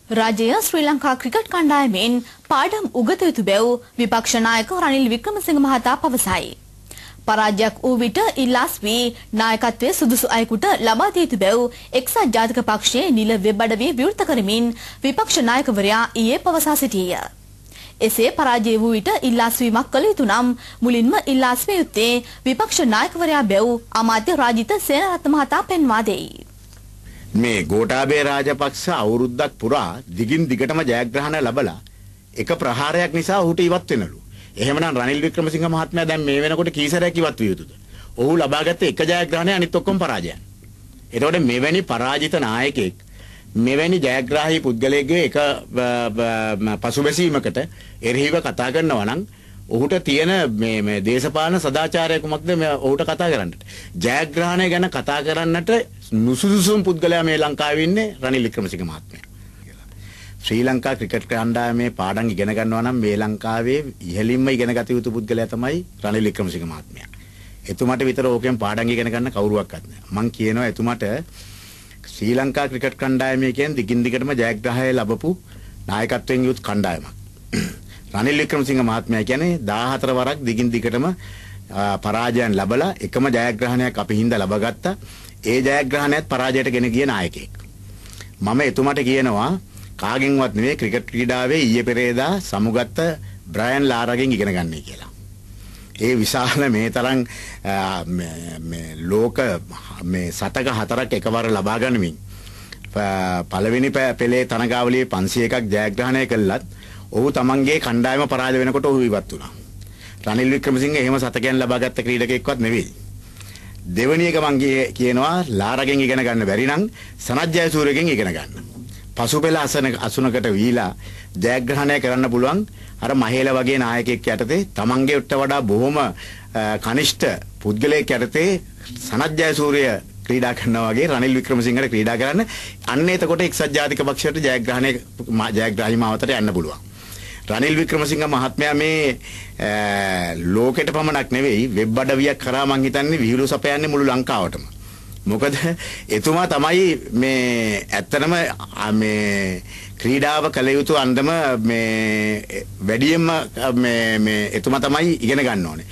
රජය ශ්‍රී ලංකා ක්‍රිකට් කණ්ඩායමෙන් පාඩම් උගත යුතු බැව් විපක්ෂ නායක රනිල් වික්‍රමසිංහ මහතා පවසයි. පරාජයක් වූ විට ඉල්ලාස් වී නායකත්වයේ සුදුසු අයෙකුට ලබා දිය යුතු බැව් එක්සත් ජාතික පක්ෂයේ නිල වෙබ් අඩවිය විවෘත කරමින් විපක්ෂ නායකවරයා ඊයේ පවසා සිටියේය. එසේ පරාජය වූ විට ඉල්ලාස් වීමක් කළ යුතු නම් මුලින්ම ඉල්ලාස් විය යුත්තේ විපක්ෂ නායකවරයා බැව් අමාත්‍ය රාජිත සේනාරත්න මහතා පෙන්වා දෙයි. මේ ගෝඨාභය රාජපක්ෂ අවුරුද්දක් පුරා දිගින් දිගටම ජයග්‍රහණ ලැබලා එක ප්‍රහාරයක් නිසා ඔහුට ඉවත් වෙනලු. එහෙමනම් රනිල් වික්‍රමසිංහ මහත්මයා දැන් මේ වෙනකොට කීසරයක් ඉවත් විය යුතුද? ඔහු ලබාගත්ත එක ජයග්‍රහණය අනිත් ඔක්කොම පරාජයන්. එතකොට මෙවැනි පරාජිත නායකයෙක් මෙවැනි ජයග්‍රාහී පුද්ගලයෙක්ගේ එක පසුබැසීමකට එරෙහිව කතා කරනවා නම් ඔහුට තියෙන මේ දේශපාලන සදාචාරය කුමක්ද ඔහුට කතා කරන්නට? ජයග්‍රහණය ගැන කතා කරන්නට නුසුදුසුම් පුද්ගලයා මේ ලංකාවේ ඉන්නේ රනිල් වික්‍රමසිංහ මහත්මයා. ශ්‍රී ලංකා ක්‍රිකට් කණ්ඩායමේ පාඩම් ඉගෙන ගන්නවා නම් මේ ලංකාවේ ඉහළින්ම ඉගෙන ගත යුතු පුද්ගලයා තමයි රනිල් වික්‍රමසිංහ මහත්මයා. එතුමාට විතර ඕකෙන් පාඩම් ඉගෙන ගන්න කවුරුවක්වත් නැහැ. මම කියනවා එතුමාට ශ්‍රී ලංකා ක්‍රිකට් කණ්ඩායමේ කියන්නේ දිගින් දිගටම ජයග්‍රහණය ලැබපු නායකත්වයෙන් යුත් කණ්ඩායමක්. රනිල් වික්‍රමසිංහ මහත්මයා කියන්නේ 14 වරක් දිගින් දිගටම පරාජයන් ලැබලා එකම ජයග්‍රහණයක් අපි හින්දා ලබාගත්තා. ඒ ජයග්‍රහණයත් පරාජයට ගෙන ගිය නායකයෙක්. මම එතුමාට කියනවා කාගෙන්වත් නෙවෙයි ක්‍රිකට් ක්‍රීඩාවේ ඊයේ පෙරේදා සමුගත්ත බ්‍රයන් ලාරාගෙන් ඉගෙන ගන්නයි කියලා. ඒ විශාල මේ තරම් මේ ලෝක මේ සතක හතරක් එකවර ලබා ගනිමින් පළවෙනි පෙළේ තරගාවලියේ 501ක් ජයග්‍රහණය කළත් ඔහු තමන්ගේ කණ්ඩායම පරාජය වෙනකොට ඔහු ඉවත් වුණා. රනිල් වික්‍රමසිංහ එහෙම සතකයන් ලබාගත් ක්‍රීඩකයෙක්වත් නෙවෙයි. දෙවෙනි එක මං කියනවා ලාරගෙන් ඉගෙන ගන්න බැරි නම් සනත් ජයසූරියගෙන් ඉගෙන ගන්න. පසුපෙළ අසුනකට වීලා ජයග්‍රහණය කරන්න පුළුවන් අර මහේල වගේ නායකයෙක් යටතේ තමන්ගේට වඩා බොහොම කනිෂ්ඨ පුද්ගලයෙක් යටතේ සනත් ජයසූරිය ක්‍රීඩා කරනවා වගේ රනිල් වික්‍රමසිංහට ක්‍රීඩා කරන්න අන්න එතකොට එක්සත් ජාතික පක්ෂයට ජයග්‍රාහී මාවතට යන්න පුළුවන්. රනිල් වික්‍රමසිංහ මහත්මයා මේ ලෝකෙට පමණක් නෙවෙයි වෙබ් අඩවියක් කරා මං හිතන්නේ විහිළු සපයන්නේ මුළු ලංකාවටම. මොකද එතුමා තමයි මේ ඇත්තටම මේ ක්‍රීඩාව කළ යුතු අන්දම මේ වැඩියෙන්ම මේ එතුමා තමයි ඉගෙන ගන්න ඕනේ.